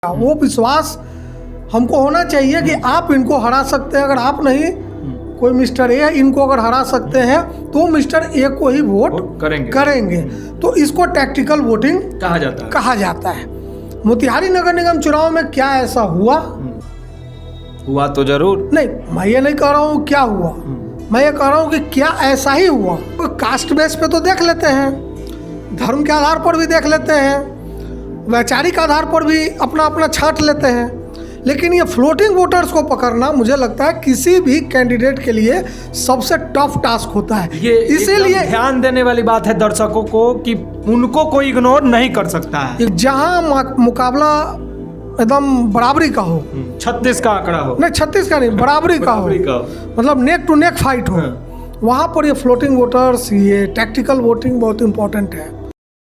वो विश्वास हमको होना चाहिए कि आप इनको हरा सकते हैं। अगर आप नहीं, कोई मिस्टर ए इनको अगर हरा सकते हैं तो मिस्टर ए को ही वोट करेंगे। तो इसको टैक्टिकल वोटिंग कहा जाता है। मोतिहारी नगर निगम चुनाव में क्या ऐसा हुआ तो जरूर नहीं, मैं ये नहीं कह रहा हूँ क्या हुआ, मैं ये कह रहा हूँ कि क्या ऐसा ही हुआ। कास्ट बेस पे तो देख लेते हैं, धर्म के आधार पर भी देख लेते हैं, वैचारिक आधार पर भी अपना अपना छांट लेते हैं, लेकिन ये फ्लोटिंग वोटर्स को पकड़ना मुझे लगता है किसी भी कैंडिडेट के लिए सबसे टफ टास्क होता है। ये इसीलिए ध्यान देने वाली बात है दर्शकों को कि उनको कोई इग्नोर नहीं कर सकता है। जहां मुकाबला एकदम बराबरी का हो, 36 का आंकड़ा हो, नहीं 36 का नहीं, बराबरी का हो, मतलब नेक टू नेक फाइट हो, वहां पर ये फ्लोटिंग वोटर्स, ये टैक्टिकल वोटिंग बहुत इंपॉर्टेंट है।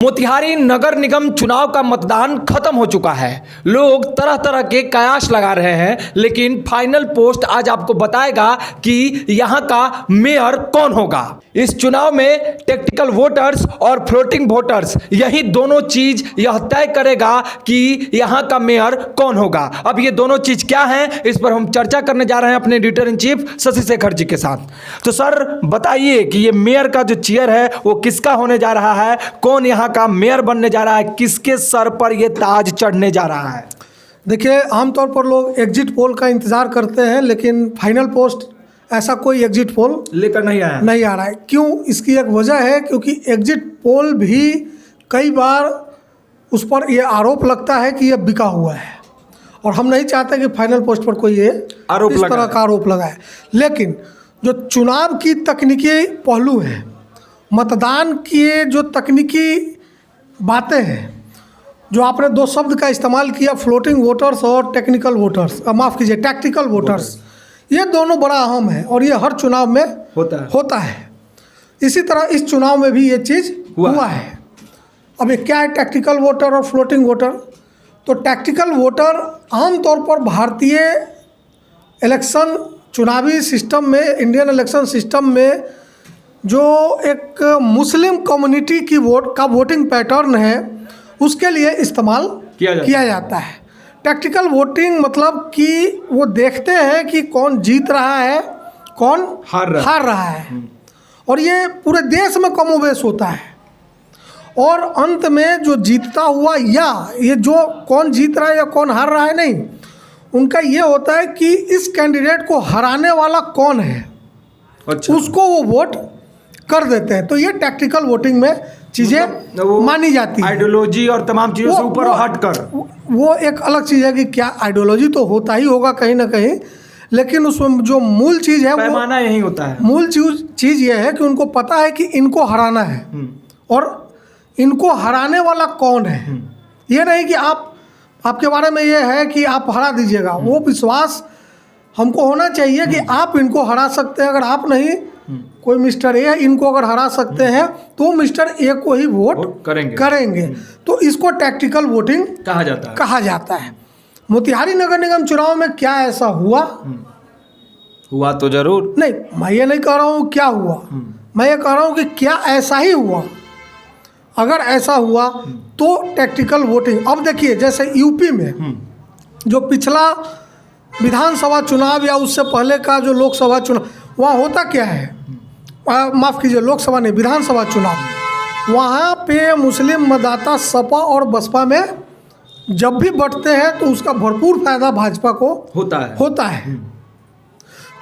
मोतिहारी नगर निगम चुनाव का मतदान खत्म हो चुका है। लोग तरह तरह के कयास लगा रहे हैं, लेकिन फाइनल पोस्ट आज आपको बताएगा कि यहां का मेयर कौन होगा। इस चुनाव में टैक्टिकल वोटर्स और फ्लोटिंग वोटर्स, यही दोनों चीज यह तय करेगा कि यहां का मेयर कौन होगा। अब ये दोनों चीज क्या हैं, इस पर हम चर्चा करने जा रहे हैं अपने editor in chief Shashi Shekhar ji के साथ। तो सर बताइए कि ये मेयर का जो चेयर है वो किसका होने जा रहा है, कौन यहाँ का मेयर बनने जा रहा है, किसके सर पर यह ताज चढ़ने जा रहा है। देखिए, आमतौर पर लोग एग्जिट पोल का इंतजार करते हैं, लेकिन फाइनल पोस्ट ऐसा कोई एग्जिट पोल लेकर नहीं आ रहा है। क्यों? इसकी एक वजह है, क्योंकि एग्जिट पोल भी कई बार उस पर यह आरोप लगता है कि यह बिका हुआ है, और हम नहीं चाहते कि फाइनल पोस्ट पर कोई ये इस तरह का आरोप लगाए। लेकिन जो चुनाव की तकनीकी पहलू है, मतदान की जो तकनीकी बातें हैं, जो आपने दो शब्द का इस्तेमाल किया, फ्लोटिंग वोटर्स और टेक्निकल वोटर्स, माफ़ कीजिए टैक्टिकल वोटर्स, ये दोनों बड़ा अहम है और ये हर चुनाव में होता है। इसी तरह इस चुनाव में भी ये चीज़ हुआ है। अब ये क्या है टैक्टिकल वोटर और फ्लोटिंग वोटर? तो टैक्टिकल वोटर आमतौर पर भारतीय इलेक्शन चुनावी सिस्टम में, इंडियन इलेक्शन सिस्टम में जो एक मुस्लिम कम्युनिटी की वोटिंग पैटर्न है, उसके लिए इस्तेमाल किया जाता है। टैक्टिकल वोटिंग मतलब कि वो देखते हैं कि कौन जीत रहा है, कौन हार रहा है, और ये पूरे देश में कमोबेश होता है। और अंत में जो जीतता हुआ, या ये जो कौन जीत रहा है या कौन हार रहा है नहीं, उनका ये होता है कि इस कैंडिडेट को हराने वाला कौन है, उसको वो वोट कर देते हैं। तो ये टैक्टिकल वोटिंग में चीज़ें मानी जाती है। आइडियोलॉजी और तमाम चीज़ों से ऊपर हटकर वो एक अलग चीज़ है कि क्या आइडियोलॉजी तो होता ही होगा कहीं ना कहीं, लेकिन उसमें जो मूल चीज़ है, पैमाना यही होता है। मूल चीज़ ये है कि उनको पता है कि इनको हराना है, और इनको हराने वाला कौन है। ये नहीं कि आपके बारे में ये है कि आप हरा दीजिएगा। वो विश्वास हमको होना चाहिए कि आप इनको हरा सकते हैं। अगर आप नहीं, कोई मिस्टर ए इनको अगर हरा सकते हैं तो मिस्टर ए को ही वोट करेंगे। तो इसको टैक्टिकल वोटिंग कहा जाता है। मोतिहारी नगर निगम चुनाव में क्या ऐसा हुआ तो जरूर नहीं, मैं ये नहीं कह रहा हूँ क्या हुआ, मैं ये कह रहा हूँ कि क्या ऐसा ही हुआ। अगर ऐसा हुआ तो टैक्टिकल वोटिंग। अब देखिए, जैसे यूपी में जो पिछला विधानसभा चुनाव या उससे पहले का जो लोकसभा चुनाव, वहाँ होता क्या है, माफ़ कीजिए लोकसभा नहीं, विधानसभा चुनाव, वहाँ पे मुस्लिम मतदाता सपा और बसपा में जब भी बंटते हैं तो उसका भरपूर फायदा भाजपा को होता है।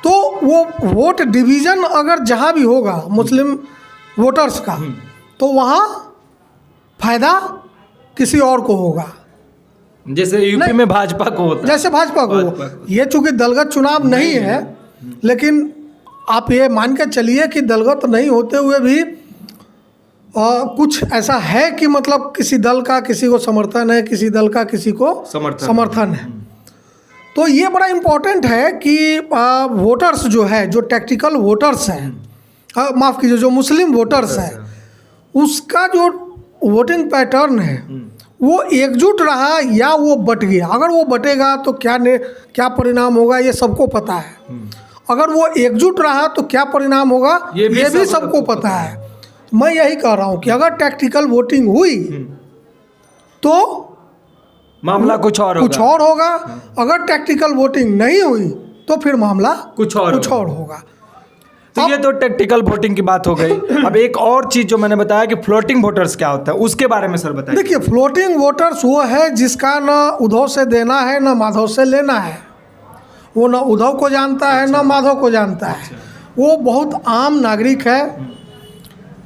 तो वो वोट डिवीज़न अगर जहाँ भी होगा मुस्लिम वोटर्स का, तो वहाँ फायदा किसी और को होगा, जैसे यूपी में भाजपा को होता है। जैसे भाजपा को। ये चूँकि दलगत चुनाव नहीं है, लेकिन आप ये मान के चलिए कि दलगत नहीं होते हुए भी कुछ ऐसा है कि मतलब किसी दल का किसी को समर्थन है, किसी दल का किसी को समर्थन है। तो ये बड़ा इम्पोर्टेंट है कि वोटर्स जो है, जो टैक्टिकल वोटर्स हैं, माफ़ कीजिए जो मुस्लिम वोटर्स हैं, उसका जो वोटिंग पैटर्न है वो एकजुट रहा या वो बट गया। अगर वो बटेगा तो क्या परिणाम होगा, ये सबको पता है। अगर वो एकजुट रहा तो क्या परिणाम होगा, ये भी सबको पता है। मैं यही कह रहा हूँ कि अगर टैक्टिकल वोटिंग हुई तो मामला कुछ और होगा। अगर टैक्टिकल वोटिंग नहीं हुई तो फिर मामला कुछ और होगा। तो ये तो टैक्टिकल वोटिंग की बात हो गई। अब एक और चीज जो मैंने बताया कि फ्लोटिंग वोटर्स क्या होता है, उसके बारे में सर बताइए। देखिए, फ्लोटिंग वोटर्स वो है जिसका ना उद्धव से देना है ना माधव से लेना है। वो ना उद्धव को जानता है ना माधव को जानता है। वो बहुत आम नागरिक है।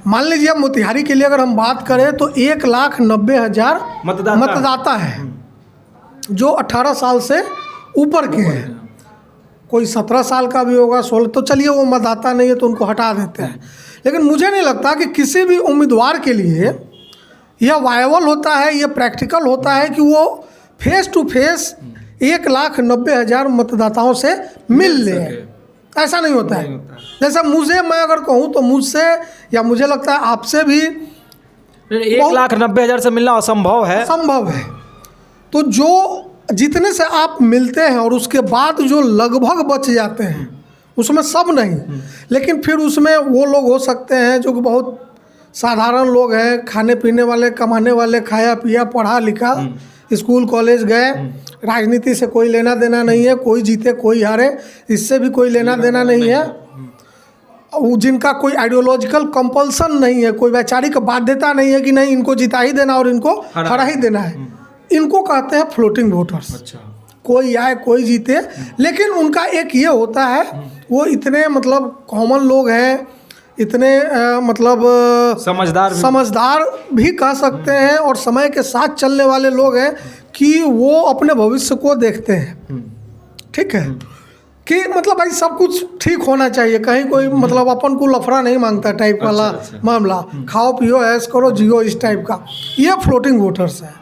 मान लीजिए मोतिहारी के लिए अगर हम बात करें तो 1,90,000 मतदाता है जो 18 साल से ऊपर के हैं। कोई 17 साल का भी होगा, 16, तो चलिए वो मतदाता नहीं है तो उनको हटा देते हैं। लेकिन मुझे नहीं लगता कि किसी भी उम्मीदवार के लिए यह वायबल होता है, यह प्रैक्टिकल होता है कि वो फेस टू फेस 1,90,000 मतदाताओं से मिल ले। ऐसा नहीं होता है। जैसे मुझे, मैं अगर कहूँ तो मुझसे या मुझे लगता है आपसे भी 1,90,000 से मिलना असंभव है। तो जो जितने से आप मिलते हैं और उसके बाद जो लगभग बच जाते हैं, उसमें सब नहीं, लेकिन फिर उसमें वो लोग हो सकते हैं जो कि बहुत साधारण लोग हैं, खाने पीने वाले, कमाने वाले, खाया पिया, पढ़ा लिखा, स्कूल कॉलेज गए, राजनीति से कोई लेना देना नहीं है, कोई जीते कोई हारे, इससे भी कोई लेना देना नहीं है। जिनका कोई आइडियोलॉजिकल कंपल्सन नहीं है, कोई वैचारिक बाध्यता नहीं है कि नहीं इनको जिता ही देना और इनको हरा ही देना है, इनको कहते हैं फ्लोटिंग वोटर्स। अच्छा। कोई आए कोई जीते, लेकिन उनका एक ये होता है, वो इतने मतलब कॉमन लोग हैं, इतने मतलब समझदार भी कह सकते हैं और समय के साथ चलने वाले लोग हैं कि वो अपने भविष्य को देखते हैं। ठीक है कि मतलब भाई सब कुछ ठीक होना चाहिए, कहीं कोई मतलब अपन को लफड़ा नहीं मांगता टाइप वाला मामला, खाओ पियो ऐश करो जियो इस टाइप का, ये फ्लोटिंग वोटर्स है।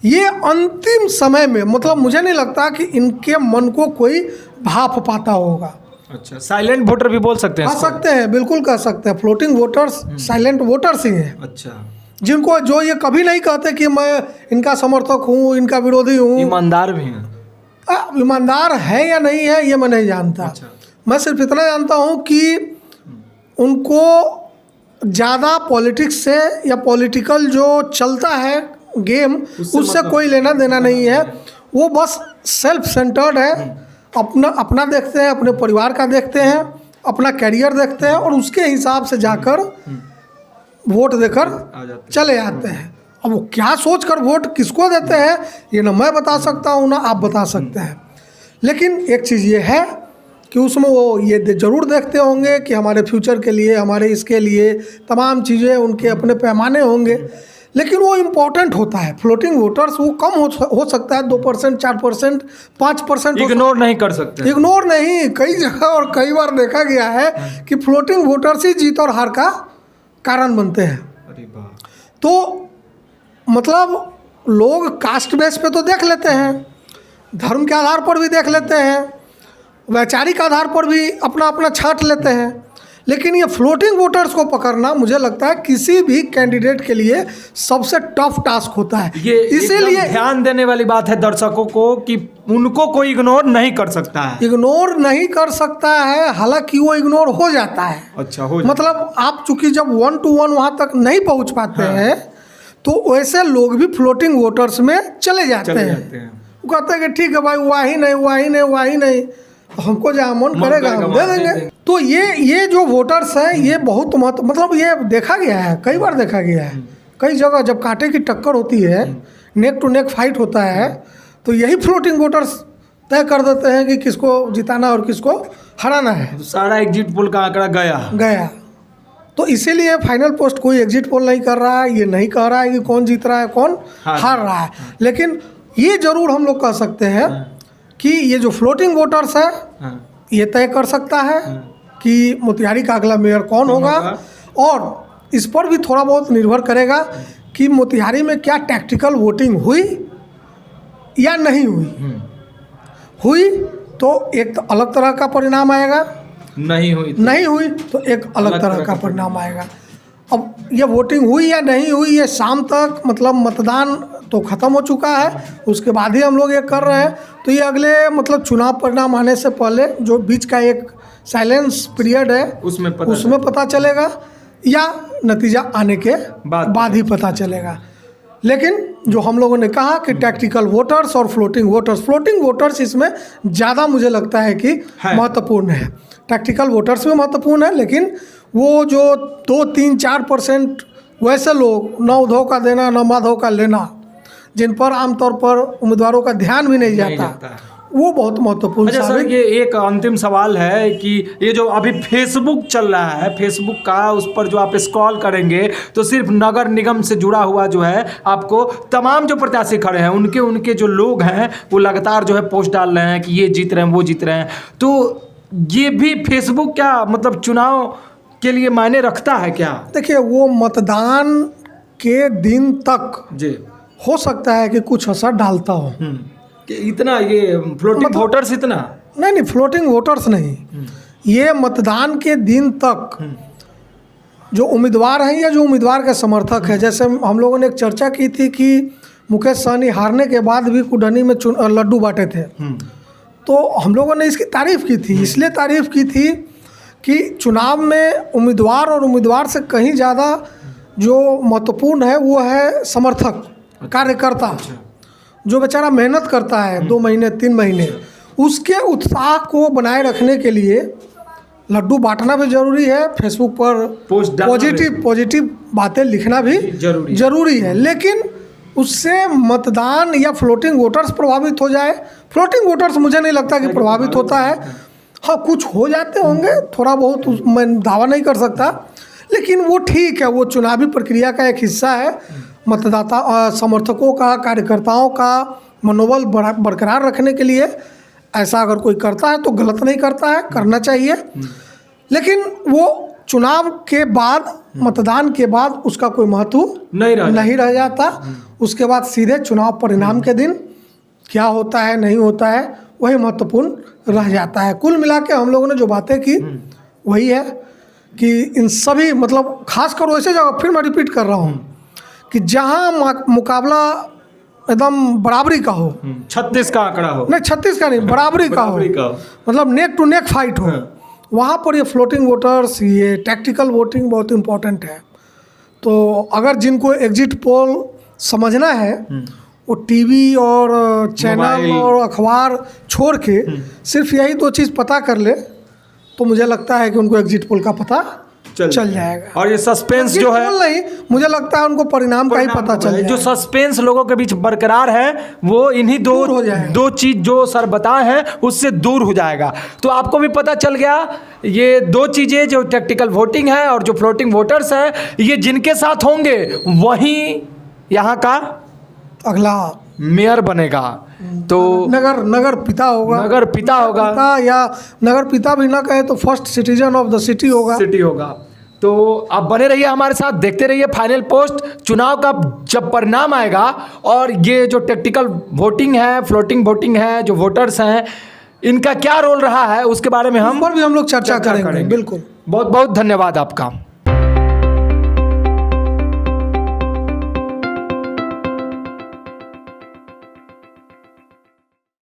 ये अंतिम समय में मतलब मुझे नहीं लगता कि इनके मन को कोई भाप पाता होगा। अच्छा, साइलेंट वोटर भी बोल सकते हैं? कह सकते हैं, बिल्कुल कह सकते हैं। फ्लोटिंग वोटर्स साइलेंट वोटर्स ही हैं। अच्छा, जिनको जो ये कभी नहीं कहते कि मैं इनका समर्थक हूँ, इनका विरोधी हूँ। ईमानदार भी हैं। ईमानदार है या नहीं है ये मैं नहीं जानता। अच्छा। मैं सिर्फ इतना जानता हूँ कि उनको ज़्यादा पॉलिटिक्स से या पॉलिटिकल जो चलता है गेम उससे कोई लेना देना नहीं है। वो बस सेल्फ सेंटर्ड है, अपना देखते हैं, अपने परिवार का देखते हैं, अपना कैरियर देखते हैं और उसके हिसाब से जाकर वोट देकर चले आते हैं। अब वो क्या सोच कर वोट किसको देते हैं ये ना मैं बता सकता हूँ ना आप बता सकते हैं। लेकिन एक चीज़ ये है कि उसमें वो ये ज़रूर देखते होंगे कि हमारे फ्यूचर के लिए, हमारे इसके लिए तमाम चीज़ें उनके अपने पैमाने होंगे, लेकिन वो इम्पोर्टेंट होता है। फ्लोटिंग वोटर्स वो कम हो सकता है, 2%, 4%, 5%। इग्नोर नहीं कर सकते, इग्नोर नहीं। कई जगह और कई बार देखा गया है कि फ्लोटिंग वोटर्स ही जीत और हार का कारण बनते हैं। अरे वाह। तो मतलब लोग कास्ट बेस पे तो देख लेते हैं, धर्म के आधार पर भी देख लेते हैं, वैचारिक आधार पर भी अपना अपना छांट लेते हैं, लेकिन ये फ्लोटिंग वोटर्स को पकड़ना मुझे लगता है किसी भी कैंडिडेट के लिए सबसे टफ टास्क होता है। ये इसीलिए ध्यान देने वाली बात है दर्शकों को कि उनको कोई इग्नोर नहीं कर सकता है। इग्नोर नहीं कर सकता है, हालांकि वो इग्नोर हो जाता है। अच्छा, हो मतलब आप चूंकि जब 1 to 1 वहाँ तक नहीं पहुँच पाते हैं तो वैसे लोग भी फ्लोटिंग वोटर्स में चले जाते हैं। वो कहते हैं कि ठीक है भाई हुआ ही नहीं, हमको जहाँ मन करेगा हम दे देंगे। तो ये जो वोटर्स हैं ये बहुत मतलब ये देखा गया है, कई बार देखा गया है। कई जगह जब कांटे की टक्कर होती है, नेक टू नेक फाइट होता है, तो यही फ्लोटिंग वोटर्स तय कर देते हैं कि किसको जिताना और किसको हराना है। तो सारा एग्जिट पोल का आंकड़ा गया। तो इसीलिए फाइनल पोस्ट कोई एग्जिट पोल नहीं कर रहा है, ये नहीं कह रहा है कि कौन जीत रहा है कौन हार रहा है। लेकिन ये जरूर हम लोग कह सकते हैं कि ये जो फ्लोटिंग वोटर्स है ये तय कर सकता है कि मोतिहारी का अगला मेयर कौन होगा, और इस पर भी थोड़ा बहुत निर्भर करेगा कि मोतिहारी में क्या टैक्टिकल वोटिंग हुई या नहीं हुई तो एक तो अलग तरह का परिणाम आएगा, नहीं हुई तो एक अलग तरह का परिणाम आएगा। अब ये वोटिंग हुई या नहीं हुई ये शाम तक मतलब मतदान तो ख़त्म हो चुका है, उसके बाद ही हम लोग ये कर रहे हैं। तो ये अगले मतलब चुनाव परिणाम आने से पहले जो बीच का एक साइलेंस पीरियड है उसमें पता चलेगा या नतीजा आने के बाद ही पता चलेगा। लेकिन जो हम लोगों ने कहा कि टैक्टिकल वोटर्स और फ्लोटिंग वोटर्स इसमें ज़्यादा मुझे लगता है कि महत्वपूर्ण है। टैक्टिकल वोटर्स भी महत्वपूर्ण है, लेकिन वो जो 2-3-4% वैसे लोग न उधो का देना न माधव का लेना, जिन पर आमतौर पर उम्मीदवारों का ध्यान भी नहीं जाता, वो बहुत महत्वपूर्ण। अच्छा सर, ये एक अंतिम सवाल है कि ये जो अभी फेसबुक चल रहा है, फेसबुक का उस पर जो आप स्क्रॉल करेंगे तो सिर्फ नगर निगम से जुड़ा हुआ जो है आपको तमाम जो प्रत्याशी खड़े हैं उनके जो लोग हैं वो लगातार जो है पोस्ट डाल रहे हैं कि ये जीत रहे हैं, वो जीत रहे हैं। तो ये भी फेसबुक क्या मतलब चुनाव के लिए मायने रखता है क्या? देखिए, वो मतदान के दिन तक जी हो सकता है कि कुछ असर डालता हो। कि इतना ये फ्लोटिंग वोटर्स इतना नहीं, फ्लोटिंग वोटर्स नहीं, ये मतदान के दिन तक जो उम्मीदवार हैं या जो उम्मीदवार के समर्थक हैं, जैसे हम लोगों ने एक चर्चा की थी कि मुकेश सहनी हारने के बाद भी कुडनी में लड्डू बांटे थे, तो हम लोगों ने इसकी तारीफ़ की थी। इसलिए तारीफ़ की थी कि चुनाव में उम्मीदवार और उम्मीदवार से कहीं ज़्यादा जो महत्वपूर्ण है वो है समर्थक, कार्यकर्ता, जो बेचारा मेहनत करता है 2 महीने 3 महीने, उसके उत्साह को बनाए रखने के लिए लड्डू बांटना भी ज़रूरी है, फेसबुक पर पॉजिटिव बातें लिखना भी ज़रूरी है। लेकिन उससे मतदान या फ्लोटिंग वोटर्स प्रभावित हो जाए, फ्लोटिंग वोटर्स मुझे नहीं लगता कि प्रभावित होता है। हाँ, कुछ हो जाते होंगे थोड़ा बहुत, मैं दावा नहीं कर सकता, लेकिन वो ठीक है, वो चुनावी प्रक्रिया का एक हिस्सा है। मतदाता समर्थकों का, कार्यकर्ताओं का मनोबल बरकरार रखने के लिए ऐसा अगर कोई करता है तो गलत नहीं करता है, करना चाहिए। लेकिन वो चुनाव के बाद, मतदान के बाद उसका कोई महत्व नहीं रह जाता। उसके बाद सीधे चुनाव परिणाम के दिन क्या होता है नहीं होता है वही महत्वपूर्ण रह जाता है। कुल मिला के हम लोगों ने जो बातें की वही है कि इन सभी मतलब खासकर वैसे जगह, फिर मैं रिपीट कर रहा हूँ कि जहाँ मुकाबला एकदम बराबरी का हो, 36 का आंकड़ा हो, नहीं 36 का नहीं, बराबरी का हो, मतलब नेक टू नेक फाइट हो, वहाँ पर ये फ्लोटिंग वोटर्स, ये टैक्टिकल वोटिंग बहुत इम्पोर्टेंट है। तो अगर जिनको एग्जिट पोल समझना है वो टीवी और चैनल और अखबार छोड़ के सिर्फ यही 2 चीज़ पता कर ले तो मुझे लगता है कि उनको एग्जिट पोल का पता चल जाएगा। और ये सस्पेंस जो है, नहीं, मुझे लगता है उनको परिणाम का ही पता चल जाएगा। जो सस्पेंस लोगों के बीच बरकरार है वो इन्हीं दो चीज जो सर बताए हैं उससे दूर हो जाएगा। तो आपको भी पता चल गया, ये 2 चीजें जो टैक्टिकल वोटिंग है और जो फ्लोटिंग वोटर्स है, ये जिनके साथ होंगे वही यहाँ का अगला मेयर बनेगा। तो नगर पिता होगा, या नगर पिता भी ना कहे तो first citizen of the city होगा। तो आप बने रहिए हमारे साथ, देखते रहिए फाइनल पोस्ट। चुनाव का जब परिणाम आएगा और ये जो टैक्टिकल वोटिंग है, फ्लोटिंग वोटिंग है, जो वोटर्स हैं, इनका क्या रोल रहा है उसके बारे में हम लोग चर्चा करेंगे। बिल्कुल, बहुत बहुत धन्यवाद आपका।